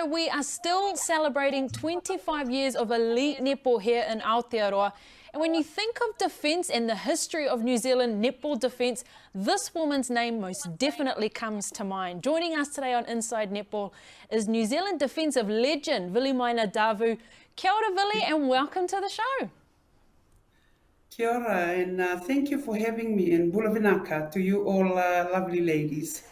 We are still celebrating 25 years of elite netball here in Aotearoa. And when you think of defence and the history of New Zealand netball defence, this woman's name most definitely comes to mind. Joining us today on Inside Netball is New Zealand defensive legend Vilimaina Davu. Kia ora, Vili, and welcome to the show. Kia ora, and thank you for having me, and bula vinaka to you all lovely ladies.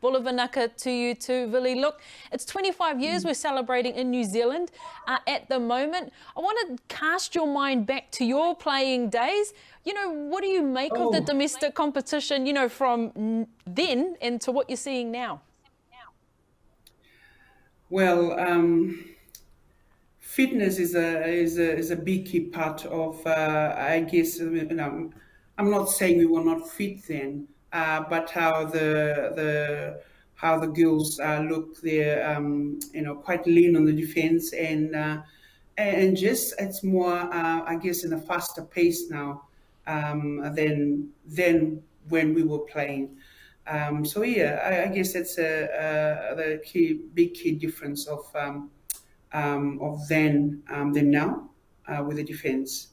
Bula vinaka to you too, Vili. Look, it's 25 years we're celebrating in New Zealand at the moment. I want to cast your mind back to your playing days. What do you make of the domestic competition, from then into what you're seeing now? Well, fitness is a big key part of, I guess. I'm not saying we were not fit then, but how the girls look, they're quite lean on the defense, and just it's more, I guess, in a faster pace now than when we were playing. So yeah, I guess that's the big key difference of then than now with the defense.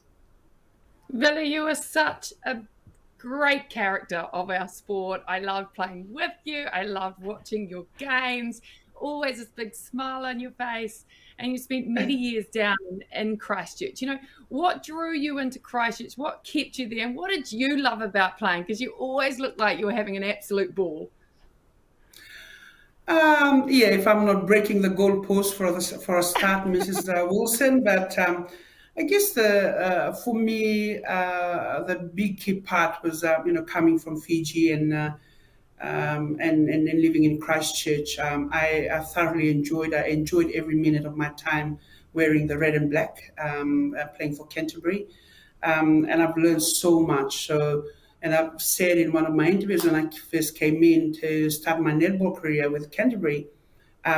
Vili, you are such a great character of our sport. I loved playing with you. I loved watching your games. Always this big smile on your face. And you spent many years down in Christchurch. What drew you into Christchurch? What kept you there? And what did you love about playing? Because you always looked like you were having an absolute ball. Yeah, if I'm not breaking the goalpost for a start, Mrs. Wilson, but I guess for me the big key part was coming from Fiji and living in Christchurch. I thoroughly enjoyed. I enjoyed every minute of my time wearing the red and black, playing for Canterbury, and I've learned so much. And I've said in one of my interviews when I first came in to start my netball career with Canterbury,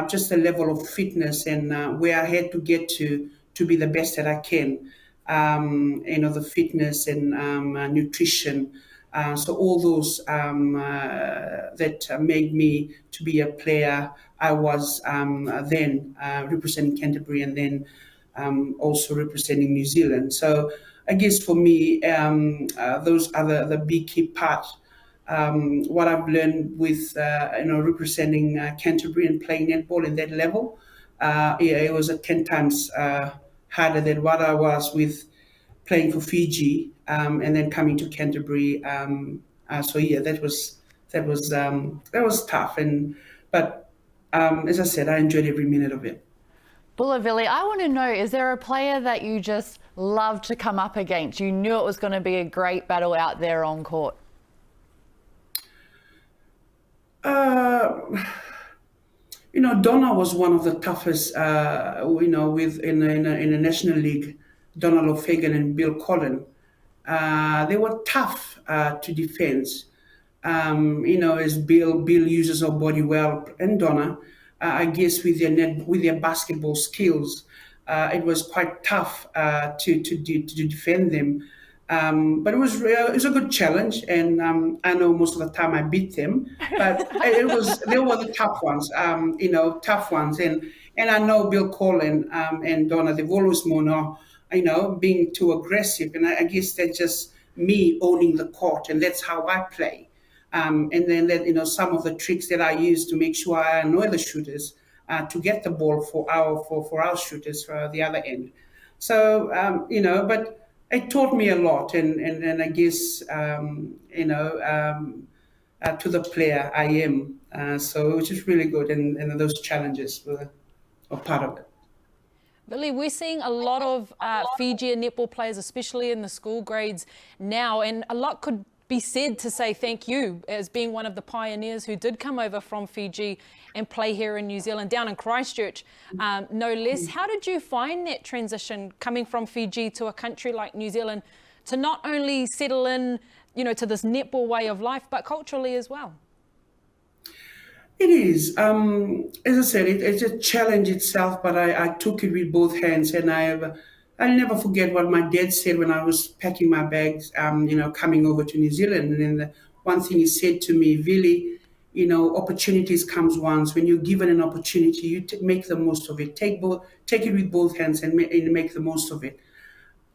just the level of fitness and where I had to get to be the best that I can. The fitness and nutrition. So all those that made me to be a player. I was then representing Canterbury and then also representing New Zealand. So I guess for me, those are the big key part. What I've learned with representing Canterbury and playing netball in that level, it was 10 times harder than what I was with playing for Fiji and then coming to Canterbury. So yeah, that was tough, but as I said, I enjoyed every minute of it. Bula Vili, I want to know, is there a player that you just loved to come up against? You knew it was going to be a great battle out there on court. Donna was one of the toughest, in a national league. Donna Lofagan and Bill Collin. They were tough to defend. As Bill uses her body well, and Donna, I guess with their basketball skills, it was quite tough to defend them. But it was a good challenge, and I know most of the time I beat them. But they were the tough ones, tough ones. And I know Bill Collin and Donna, they've always known, being too aggressive, and I guess that's just me owning the court, and that's how I play. And then some of the tricks that I use to make sure I annoy the shooters to get the ball for our shooters for the other end. So but it taught me a lot, and I guess to the player I am. So which is really good, and those challenges were part of it. Vili, we're seeing a lot of Fijian netball players, especially in the school grades now, and a lot could be said to say thank you as being one of the pioneers who did come over from Fiji and play here in New Zealand, down in Christchurch, no less. How did you find that transition coming from Fiji to a country like New Zealand to not only settle in, to this netball way of life, but culturally as well? It is. As I said, it's a challenge itself, but I took it with both hands, and I'll never forget what my dad said when I was packing my bags, coming over to New Zealand. And then the one thing he said to me, Vili, opportunities comes once. When you're given an opportunity, you make the most of it. Take it with both hands and make the most of it.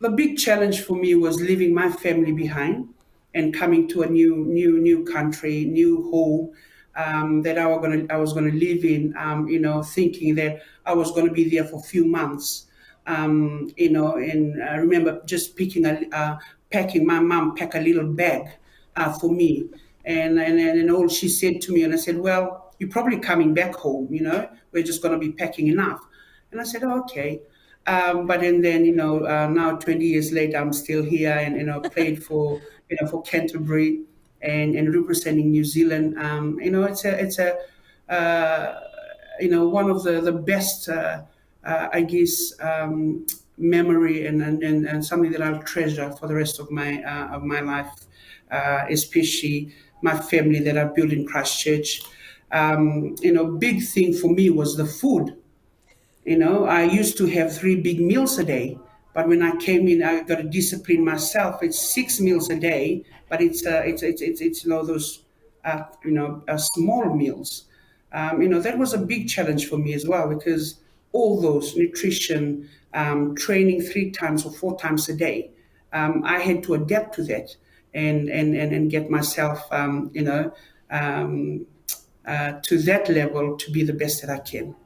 The big challenge for me was leaving my family behind and coming to a new country, new home that I was gonna live in. Thinking that I was gonna be there for a few months. And I remember just packing. My mom pack a little bag for me, and all she said to me, and I said, well, you're probably coming back home. We're just gonna be packing enough. And I said, oh, okay. But then now 20 years later, I'm still here and played for Canterbury and representing New Zealand. It's one of the best I guess memory and something that I'll treasure for the rest of my life, especially my family that I built in Christchurch. Big thing for me was the food. I used to have 3 big meals a day, but when I came in, I got to discipline myself. It's 6 meals a day, but it's those small meals. That was a big challenge for me as well, because all those nutrition, training 3 times or 4 times a day, I had to adapt to that and get myself to that level to be the best that I can.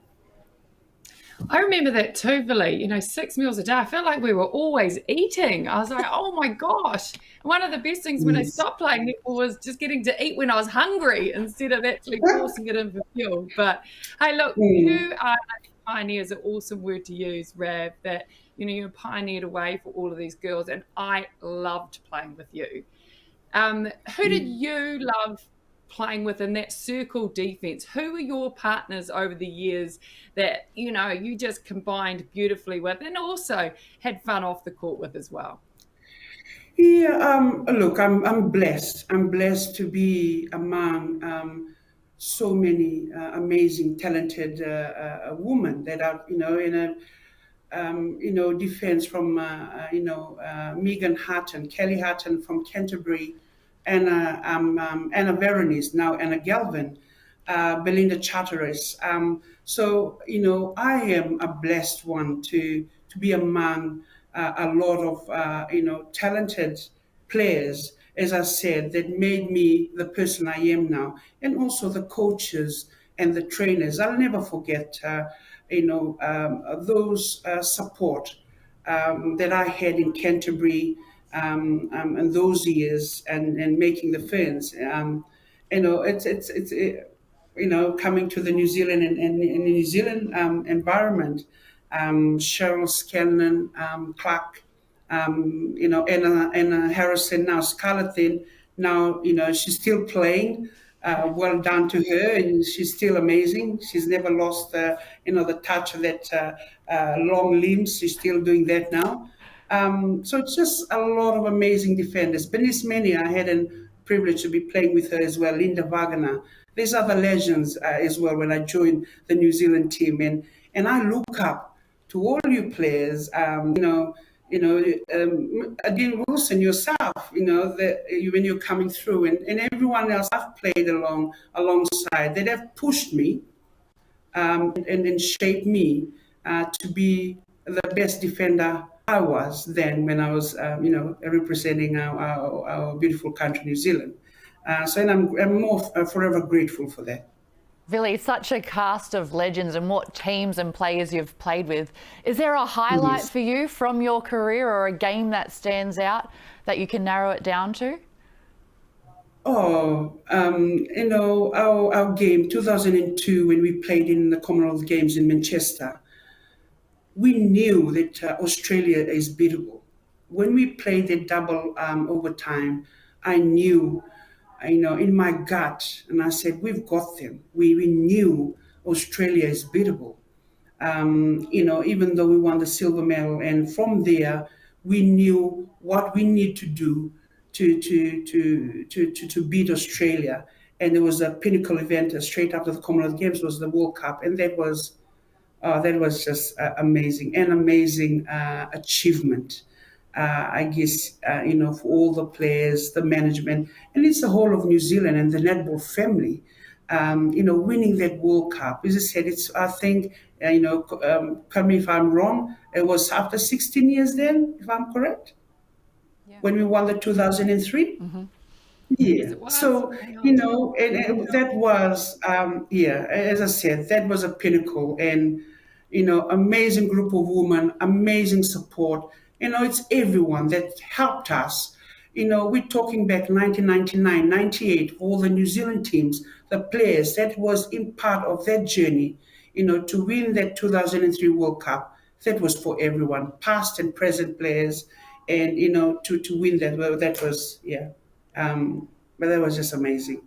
I remember that too, Billy. 6 meals a day. I felt like we were always eating. I was like, oh my gosh. One of the best things when I stopped playing netball was just getting to eat when I was hungry instead of actually forcing it in for fuel. But hey, look, you are pioneers, an awesome word to use, Rav, that you pioneered a way for all of these girls, and I loved playing with you. Who did you love playing with in that circle defense? Who were your partners over the years that you just combined beautifully with, and also had fun off the court with as well? Yeah, look, I'm blessed. I'm blessed to be among so many amazing, talented women that are in a defense from Megan Hutton, Kelly Hutton from Canterbury, Anna Veronice, now Anna Galvin, Belinda Charteris. So I am a blessed one to be among a lot of talented players, as I said, that made me the person I am now, and also the coaches and the trainers. I'll never forget those support that I had in Canterbury in those years and making the Ferns. It's coming to the New Zealand and New Zealand environment. Cheryl Scanlon, Clark, Anna Harrison, now Scarlett. Then now she's still playing. Well done to her, and she's still amazing. She's never lost the touch of that long limbs. She's still doing that now. So it's just a lot of amazing defenders. Bernice Many, I had a privilege to be playing with her as well. Linda Wagner. There's other legends as well when I joined the New Zealand team, and I look up to all you players. Dean Wilson, yourself, when you're coming through, and everyone else I've played alongside that have pushed me and shaped me to be the best defender I was then when I was, representing our beautiful country, New Zealand. And I'm more forever grateful for that. Vili, such a cast of legends and what teams and players you've played with. Is there a highlight for you from your career or a game that stands out that you can narrow it down to? Oh, our game, 2002, when we played in the Commonwealth Games in Manchester, we knew that Australia is beatable. When we played the double overtime, I knew, in my gut, and I said, we've got them. We knew Australia is beatable. Even though we won the silver medal, and from there, we knew what we need to do to beat Australia. And there was a pinnacle event straight after the Commonwealth Games was the World Cup, and that was just amazing, an amazing achievement. I guess, for all the players, the management, and it's the whole of New Zealand and the netball family winning that World Cup. As I said, I think, correct me if I'm wrong, it was after 16 years then, if I'm correct, when we won the 2003. Yeah. Yes, it was. So, Hang on. and that was, as I said, that was a pinnacle, and, amazing group of women, amazing support. It's everyone that helped us. We're talking back 1999, 98, all the New Zealand teams, the players that was in part of that journey, to win that 2003 World Cup. That was for everyone, past and present players, and, to win that, well, that was, yeah. But that was just amazing.